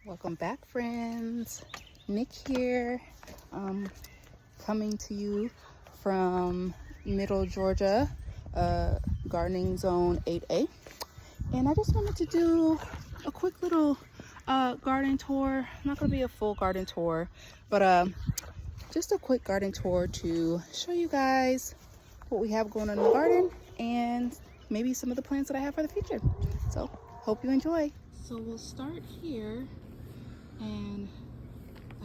Welcome back, friends. Nick here, coming to you from Middle Georgia, gardening zone 8A. And I just wanted to do a quick little garden tour. Not going to be a full garden tour, but just a quick garden tour to show you guys what we have going on in the garden and maybe some of the plants that I have for the future. So hope you enjoy. So we'll start here, and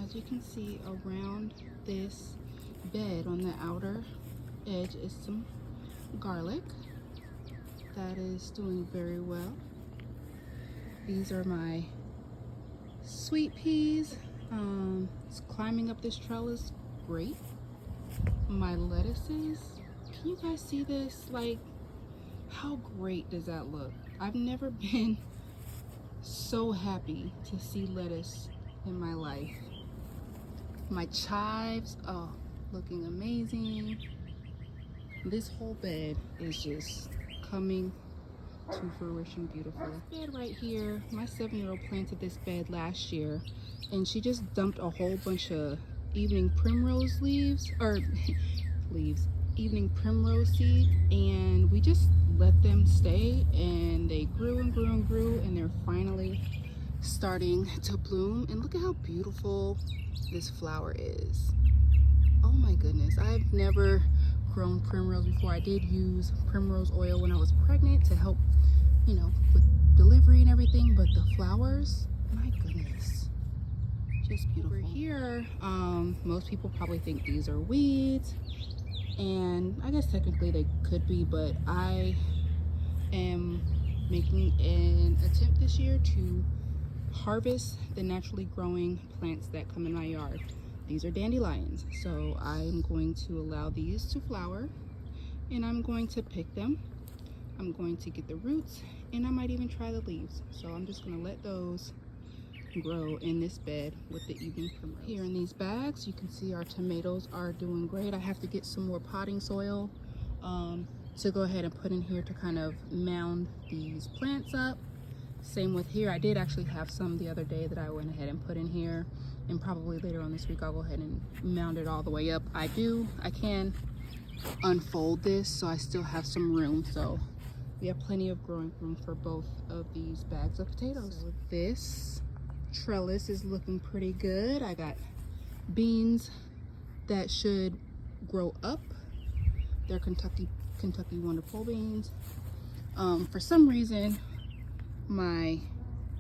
as you can see, around this bed on the outer edge is some garlic that is doing very well. These are my sweet peas. It's climbing up this trellis great. My lettuces, can you guys see this? Like, how great does that look? I've never been so happy to see lettuce in my life. My chives, oh, looking amazing. This whole bed is just coming to fruition beautifully. This bed right here, my 7-year-old planted this bed last year, and she just dumped a whole bunch of evening primrose leaves, or evening primrose seed, and we just let them stay, and they grew and grew and grew, and they're finally starting to bloom. And look at how beautiful this flower is. Oh my goodness, I've never grown primrose before. I did use primrose oil when I was pregnant to help, you know, with delivery and everything, but the flowers, my goodness, just beautiful. Over here, most people probably think these are weeds, and I guess technically they could be, but I am making an attempt this year to harvest the naturally growing plants that come in my yard. These are dandelions, so I'm going to allow these to flower, and I'm going to pick them. I'm going to get the roots, and I might even try the leaves. So I'm just going to let those grow in this bed with the evening primrose. Here in these bags, you can see our tomatoes are doing great. I have to get some more potting soil to go ahead and put in here to kind of mound these plants up. Same with here. I did actually have some the other day that I went ahead and put in here, and probably later on this week I'll go ahead and mound it all the way up. I can unfold this, so I still have some room, so we have plenty of growing room for both of these bags of potatoes. So this trellis is looking pretty good. I got beans that should grow up. They're Kentucky Wonderful beans. For some reason, my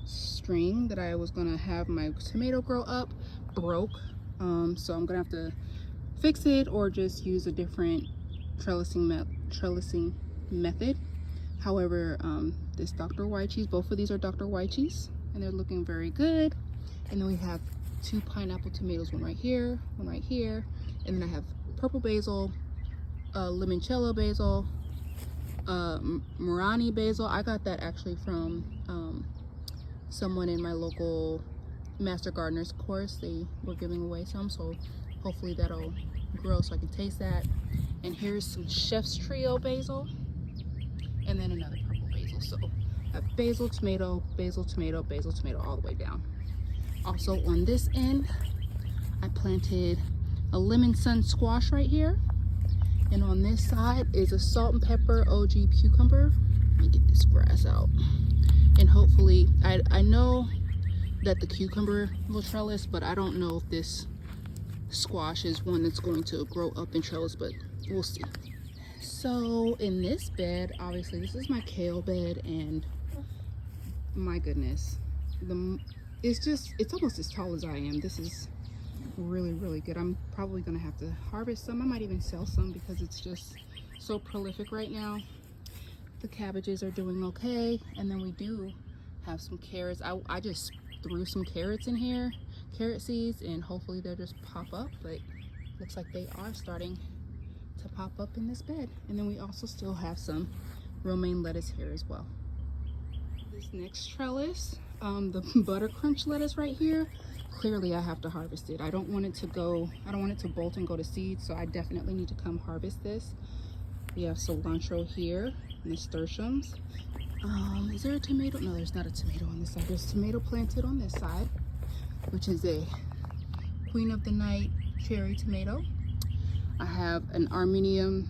string that I was gonna have my tomato grow up broke, so I'm gonna have to fix it or just use a different trellising method. However, this Dr. Wychees, both of these are Dr. Wychees, and they're looking very good. And then we have 2 pineapple tomatoes, one right here, and then I have purple basil, limoncello basil, Marani basil. I got that actually from someone in my local Master Gardeners course. They were giving away some, so hopefully that'll grow so I can taste that. And here's some Chef's Trio basil, and then another purple basil. So I have basil, tomato, basil, tomato, basil, tomato, all the way down. Also on this end, I planted a lemon sun squash right here. And on this side is a salt and pepper OG cucumber. Let me get this grass out. And hopefully, I know that the cucumber will trellis, but I don't know if this squash is one that's going to grow up in trellis, but we'll see. So in this bed, obviously this is my kale bed, and my goodness, it's almost as tall as I am. This is really good. I'm probably gonna have to harvest some. I might even sell some because it's just so prolific right now. The cabbages are doing okay, and then we do have some carrots. I just threw some carrots in here, carrot seeds, and hopefully they'll just pop up, but looks like they are starting to pop up in this bed. And then we also still have some romaine lettuce here as well. This next trellis, the butter crunch lettuce right here, clearly I have to harvest it. I don't want it to bolt and go to seed, so I definitely need to come harvest this. We have cilantro here, nasturtiums. Is there a tomato? No, there's not a tomato on this side. There's tomato planted on this side. which is a Queen of the Night cherry tomato. I have an Armenian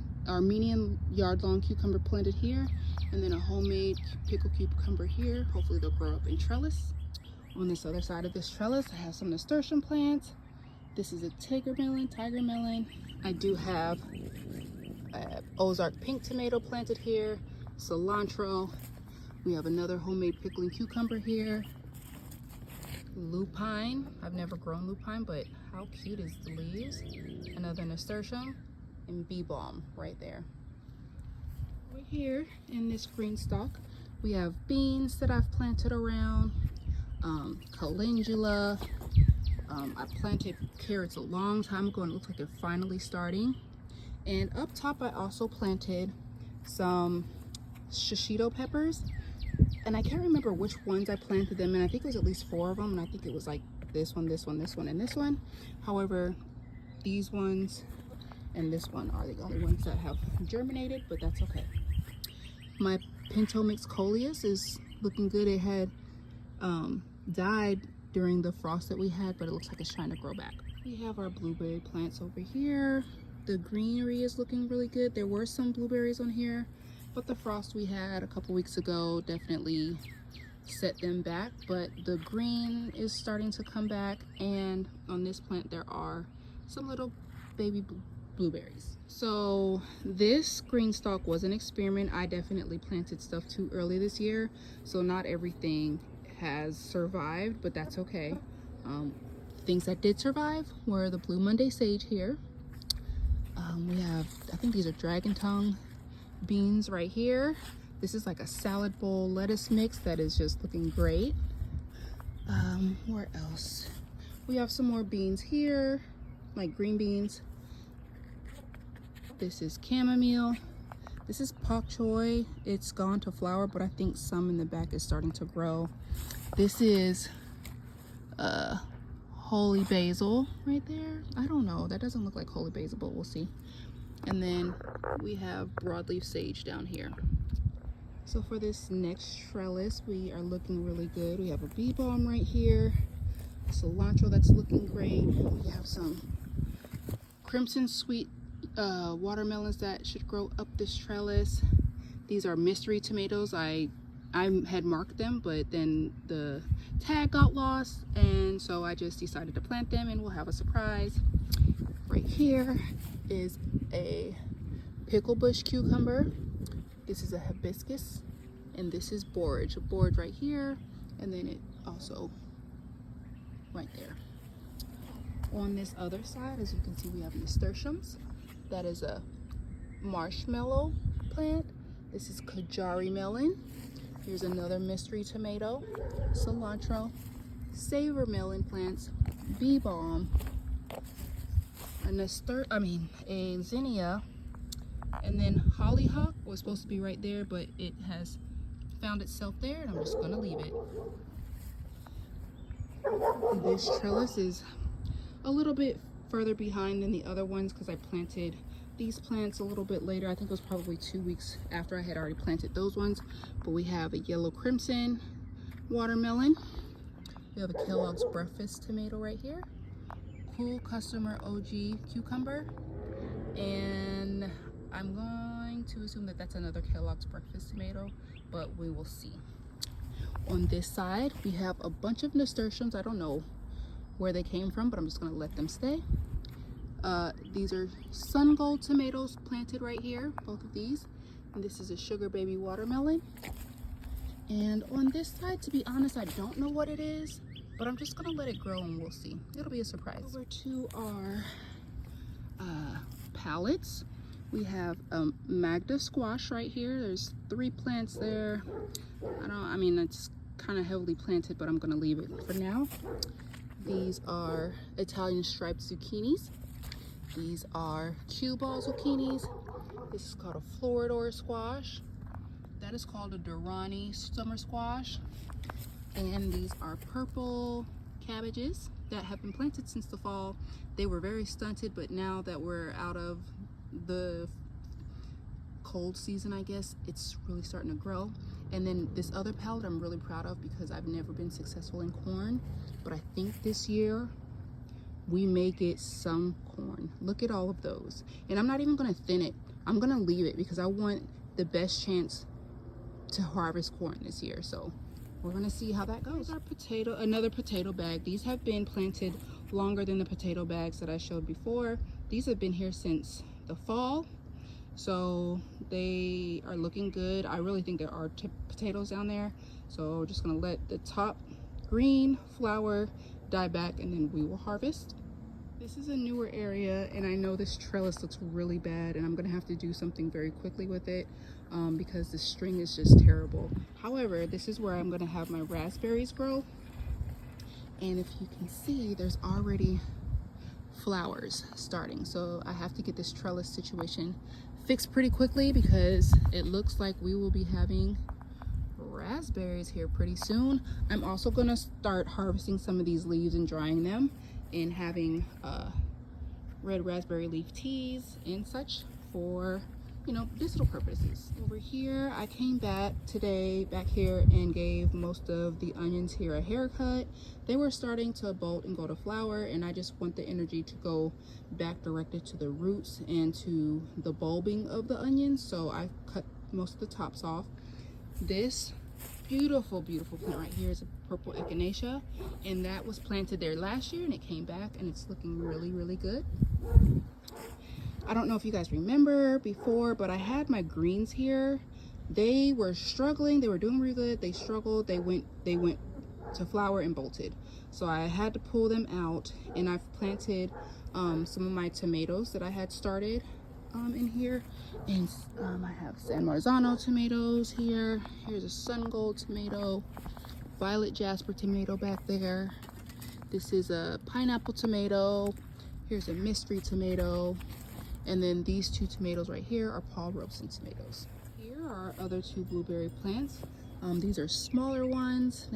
yard-long cucumber planted here, and then a homemade pickle cucumber here. Hopefully they'll grow up in trellis. On this other side of this trellis, I have some nasturtium plants. This is a tiger melon. I do have Ozark pink tomato planted here, cilantro. We have another homemade pickling cucumber here. Lupine. I've never grown lupine, but how cute is the leaves? Another nasturtium, and bee balm right there. Right here in this green stalk, we have beans that I've planted around, calendula. I planted carrots a long time ago and it looks like they're finally starting. And up top I also planted some shishito peppers, and I can't remember which ones I planted them in. I think it was at least 4 of them, and I think it was like this one, and this one. However, these ones and this one are the only ones that have germinated, but that's okay. My pinto mix coleus is looking good. It had died during the frost that we had, but it looks like it's trying to grow back. We have our blueberry plants over here. The greenery is looking really good. There were some blueberries on here, but the frost we had a couple weeks ago definitely set them back, but the green is starting to come back, and on this plant there are some little baby blueberries. So this green stalk was an experiment. I definitely planted stuff too early this year, so not everything has survived, but that's okay. Things that did survive were the Blue Monday sage here. We have, I think these are dragon tongue beans right here. This is like a salad bowl lettuce mix that is just looking great. Where else? We have some more beans here, like green beans. This is chamomile. This is pak choi. It's gone to flower, but I think some in the back is starting to grow. This is holy basil right there. I don't know, that doesn't look like holy basil, but we'll see. And then we have broadleaf sage down here. So for this next trellis, we are looking really good. We have a bee balm right here, cilantro that's looking great. We have some crimson sweet watermelons that should grow up this trellis. These are mystery tomatoes. I had marked them, but then the tag got lost, and so I just decided to plant them, and we'll have a surprise. Right here is a pickle bush cucumber. This is a hibiscus, and this is borage. A borage right here, and then it also right there. On this other side, as you can see, we have nasturtiums. That is a marshmallow plant. This is Kajari melon. Here's another mystery tomato, cilantro, savor melon plants, bee balm, a zinnia, and then hollyhock was supposed to be right there, but it has found itself there, and I'm just gonna leave it. This trellis is a little bit further behind than the other ones because I planted these plants a little bit later. I think it was probably 2 weeks after I had already planted those ones. But we have a yellow crimson watermelon. We have a Kellogg's breakfast tomato right here. Cool Customer OG cucumber. And I'm going to assume that that's another Kellogg's breakfast tomato, but we will see. On this side, we have a bunch of nasturtiums. I don't know where they came from, but I'm just gonna let them stay. These are Sun Gold tomatoes planted right here, both of these. And this is a Sugar Baby watermelon. And on this side, to be honest, I don't know what it is, but I'm just gonna let it grow and we'll see. It'll be a surprise. Over to our pallets. We have Magda squash right here. There's 3 plants there. It's kind of heavily planted, but I'm gonna leave it for now. These are Italian striped zucchinis. These are cue ball zucchinis. This is called a Floridor squash. That is called a Durrani summer squash. And these are purple cabbages that have been planted since the fall. They were very stunted, but now that we're out of the cold season, I guess, it's really starting to grow. And then this other palette I'm really proud of because I've never been successful in corn, but I think this year we may get some corn. Look at all of those. And I'm not even gonna thin it. I'm gonna leave it because I want the best chance to harvest corn this year. So we're gonna see how that goes. Our potato, another potato bag. These have been planted longer than the potato bags that I showed before. These have been here since the fall. So they are looking good. I really think there are potatoes down there. So we're just gonna let the top green flower die back and then we will harvest. This is a newer area and I know this trellis looks really bad and I'm gonna have to do something very quickly with it because the string is just terrible. However, this is where I'm gonna have my raspberries grow. And if you can see, there's already flowers starting. So I have to get this trellis situation fixed pretty quickly because it looks like we will be having raspberries here pretty soon. I'm also gonna start harvesting some of these leaves and drying them and having red raspberry leaf teas and such for, you know, medicinal purposes. Over here, I came back here and gave most of the onions here a haircut. They were starting to bolt and go to flower, and I just want the energy to go back directed to the roots and to the bulbing of the onions. So I cut most of the tops off. This beautiful plant right here is a purple echinacea, and that was planted there last year and it came back and it's looking really good. I don't know if you guys remember before, but I had my greens here. They were struggling. They were doing really good. They struggled. They went to flower and bolted. So I had to pull them out, and I've planted some of my tomatoes that I had started in here. And I have San Marzano tomatoes here. Here's a Sun Gold tomato, Violet Jasper tomato back there. This is a pineapple tomato. Here's a mystery tomato. And then these two tomatoes right here are Paul Robeson tomatoes. Here are our other two blueberry plants. These are smaller ones.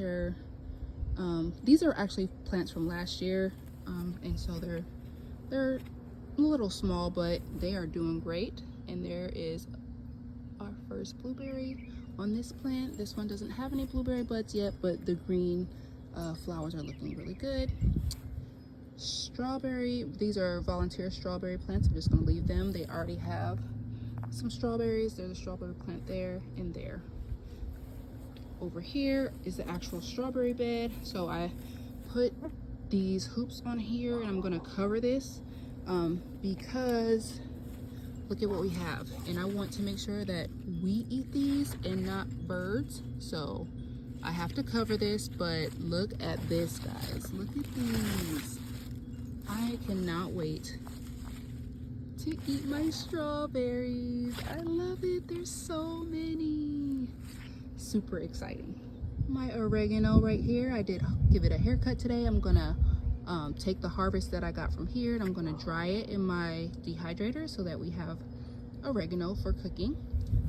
These are actually plants from last year, and so they're a little small, but they are doing great. And there is our first blueberry on this plant. This one doesn't have any blueberry buds yet, but the green flowers are looking really good. Strawberry, these are volunteer strawberry plants. I'm just going to leave them. They already have some strawberries. There's a strawberry plant there and there. Over here is the actual strawberry bed. So I put these hoops on here and I'm going to cover this because look at what we have, and I want to make sure that we eat these and not birds. So I have to cover this, but look at this, guys. Look at these. I cannot wait to eat my strawberries. I love it. There's so many. Super exciting. My oregano right here, I did give it a haircut today. I'm gonna take the harvest that I got from here and I'm gonna dry it in my dehydrator so that we have oregano for cooking.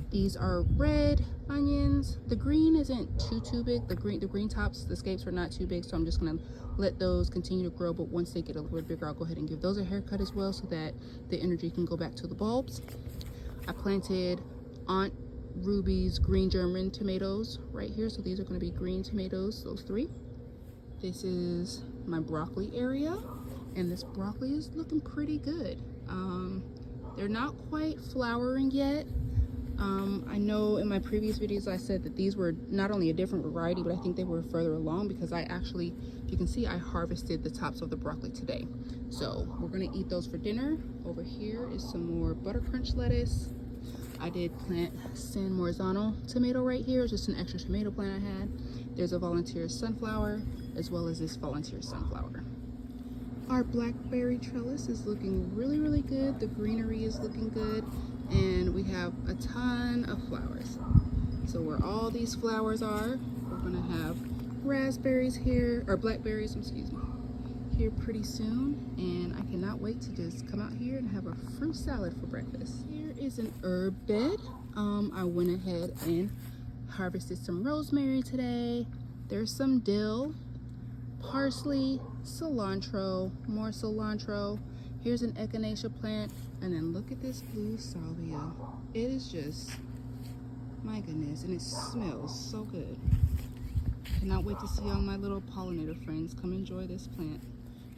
These are red onions. The green isn't too big. The green tops, the scapes are not too big, so I'm just gonna let those continue to grow, but once they get a little bit bigger, I'll go ahead and give those a haircut as well so that the energy can go back to the bulbs. I planted Aunt Ruby's green German tomatoes right here, so these are going to be green tomatoes, those three. This is my broccoli area, and this broccoli is looking pretty good. They're not quite flowering yet. I know in my previous videos I said that these were not only a different variety, but I think they were further along because I actually, if you can see, I harvested the tops of the broccoli today. So we're going to eat those for dinner. Over here is some more butter crunch lettuce. I did plant San Marzano tomato right here. It's just an extra tomato plant I had. There's a volunteer sunflower as well as this volunteer sunflower. Our blackberry trellis is looking really good. The greenery is looking good, and we have a ton of flowers. So where all these flowers are, we're gonna have raspberries here, or blackberries, excuse me, here pretty soon, and I cannot wait to just come out here and have a fruit salad for breakfast. Here is an herb bed. I went ahead and harvested some rosemary today. There's some dill, parsley, cilantro, more cilantro. Here's an echinacea plant, and then look at this blue salvia. It is just, my goodness, and it smells so good. cannot wait to see all my little pollinator friends come enjoy this plant.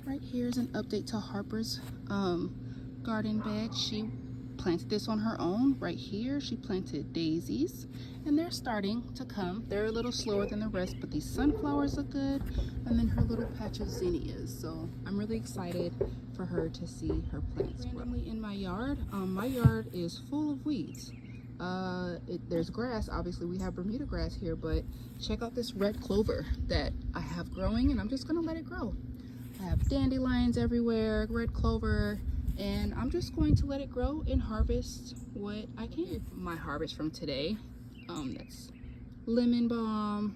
Right here is an update to Harper's garden bed. She planted this on her own. Right here she planted daisies, and they're starting to come. They're a little slower than the rest, but these sunflowers look good, and then her little patch of zinnias. So I'm really excited for her to see her plants randomly in my yard. My yard is full of weeds. There's grass. Obviously we have Bermuda grass here, but check out this red clover that I have growing, and I'm just gonna let it grow. I have dandelions everywhere, red clover, and I'm just going to let it grow and harvest what I can. My harvest from today, that's lemon balm,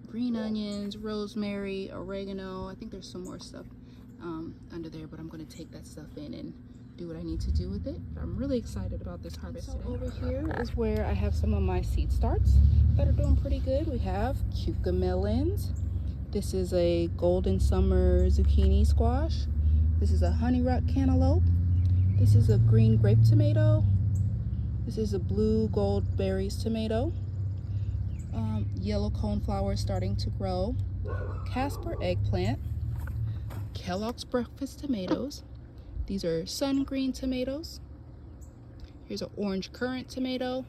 green onions, rosemary, oregano. I think there's some more stuff under there, but I'm going to take that stuff in and do what I need to do with it. I'm really excited about this harvest today. Over here is where I have some of my seed starts that are doing pretty good. We have cucamelons. This is a golden summer zucchini squash. This is a honey rock cantaloupe. This is a green grape tomato. This is a blue gold berries tomato. Yellow coneflower starting to grow. Casper eggplant. Kellogg's breakfast tomatoes. These are sun green tomatoes. Here's an orange currant tomato.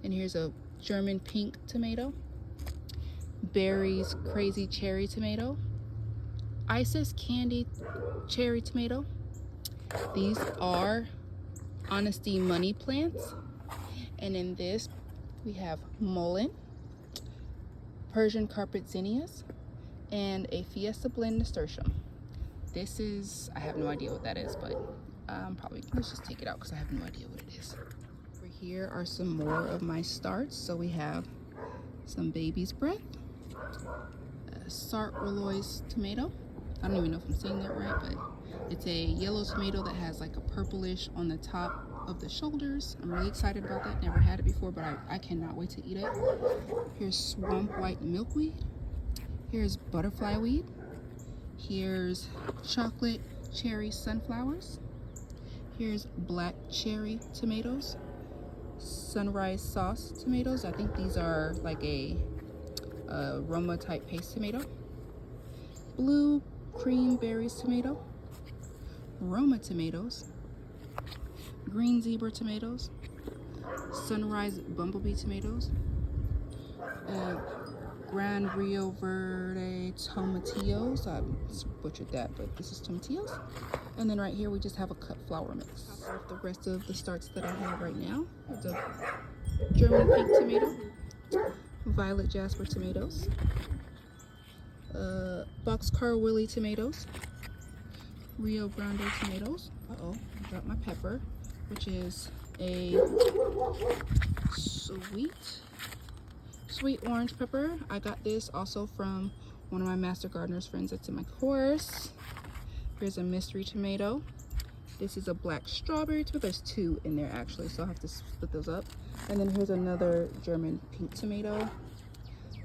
And here's a German pink tomato. Barry's crazy cherry tomato. Isis candy cherry tomato. These are Honesty money plants. And in this we have mullein, Persian carpet zinnias, and a Fiesta blend nasturtium. This is, I have no idea what that is, but let's just take it out because I have no idea what it is. Over here are some more of my starts. So we have some baby's breath, Sartre Rollois tomato. I don't even know if I'm saying that right, but it's a yellow tomato that has like a purplish on the top of the shoulders. I'm really excited about that. Never had it before, but I cannot wait to eat it. Here's swamp white milkweed. Here's butterfly weed. Here's chocolate cherry sunflowers. Here's black cherry tomatoes. Sunrise sauce tomatoes. I think these are like a Roma type paste tomato. Blue cream berries tomato. Roma tomatoes. Green zebra tomatoes. Sunrise bumblebee tomatoes. Gran Rio Verde tomatillos. I butchered that, but this is tomatillos. And then right here we just have a cut flour mix. Top off the rest of the starts that I have right now. It's a German pink tomato, violet jasper tomatoes, boxcar willy tomatoes, Rio Grande tomatoes. Uh-oh, I dropped my pepper, which is a sweet orange pepper. I got this also from one of my Master Gardeners friends that's in my course. Here's a mystery tomato. This is a black strawberry tomato. There's two in there actually, so I'll have to split those up. And then here's another German pink tomato.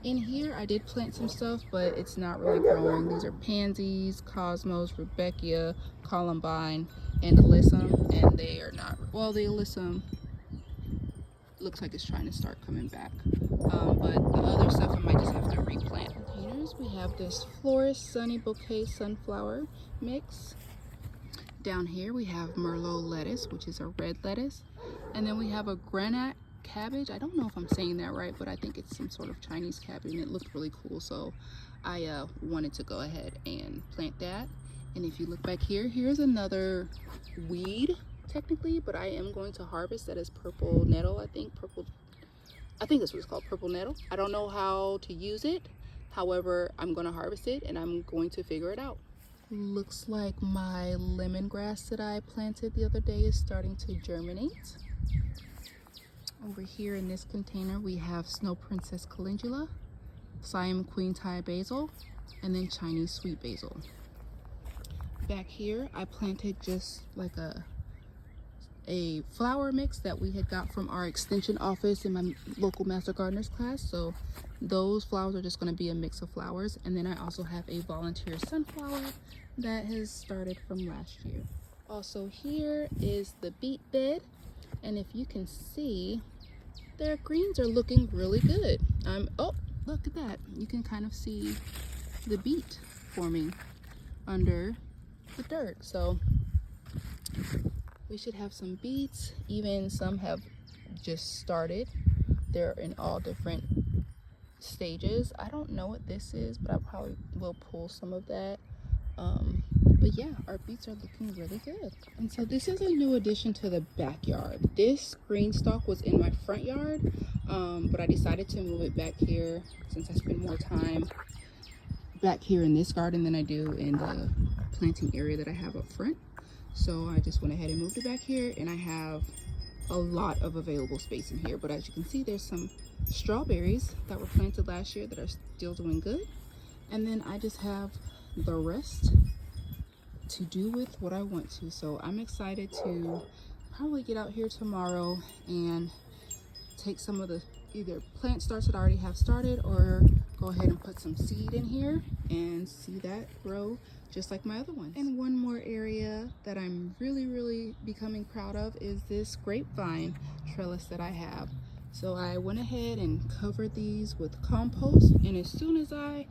In here I did plant some stuff, but it's not really growing. These are pansies, cosmos, rudbeckia, columbine, and alyssum, and they are not, well, the alyssum looks like it's trying to start coming back, but the other stuff I might just have to replant. Containers, we have this Florist Sunny Bouquet sunflower mix. Down here we have Merlot lettuce, which is a red lettuce, and then we have a granite cabbage. I don't know if I'm saying that right, but I think it's some sort of Chinese cabbage, and it looked really cool, so I wanted to go ahead and plant that. And if you look back here, here's another weed technically, but I am going to harvest. That is purple nettle. I think that's what it's called, purple nettle. I don't know how to use it, however I'm going to harvest it and I'm going to figure it out. Looks like my lemongrass that I planted the other day is starting to germinate. Over here in this container we have Snow Princess calendula, Siam Queen Thai basil, and then Chinese sweet basil. Back here I planted just like a flower mix that we had got from our extension office in my local Master Gardeners class. So those flowers are just going to be a mix of flowers. And then I also have a volunteer sunflower that has started from last year. Also here is the beet bed, and if you can see, their greens are looking really good. Oh, look at that. You can kind of see the beet forming under the dirt. So we should have some beets. Even some have just started. They're in all different stages. I don't know what this is, but I probably will pull some of that. But yeah, our beets are looking really good. And so this is a new addition to the backyard. This green stalk was in my front yard, but I decided to move it back here since I spend more time back here in this garden than I do in the planting area that I have up front. So I just went ahead and moved it back here, and I have a lot of available space in here. But as you can see, there's some strawberries that were planted last year that are still doing good. And then I just have the rest to do with what I want to. So I'm excited to probably get out here tomorrow and take some of the either plant starts that I already have started, or go ahead and put some seed in here and see that grow just like my other ones. And one more area that I'm really becoming proud of is this grapevine trellis that I have. So I went ahead and covered these with compost, and as soon as I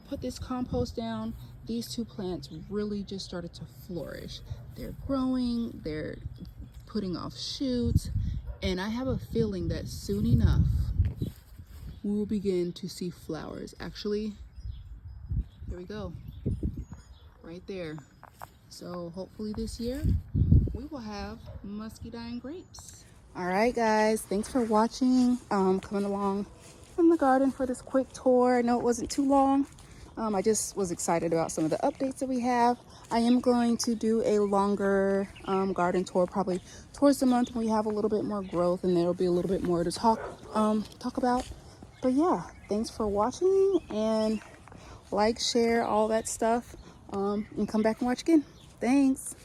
put this compost down, these two plants really just started to flourish. They're growing, they're putting off shoots, and I have a feeling that soon enough we will begin to see flowers. Actually, here we go, right there. So hopefully this year we will have muscadine grapes. All right guys, thanks for watching. Coming along in the garden for this quick tour. I know it wasn't too long. I just was excited about some of the updates that we have. I am going to do a longer garden tour probably towards the month when we have a little bit more growth, and there'll be a little bit more to talk about. But yeah, thanks for watching, and like, share, all that stuff, and come back and watch again. Thanks.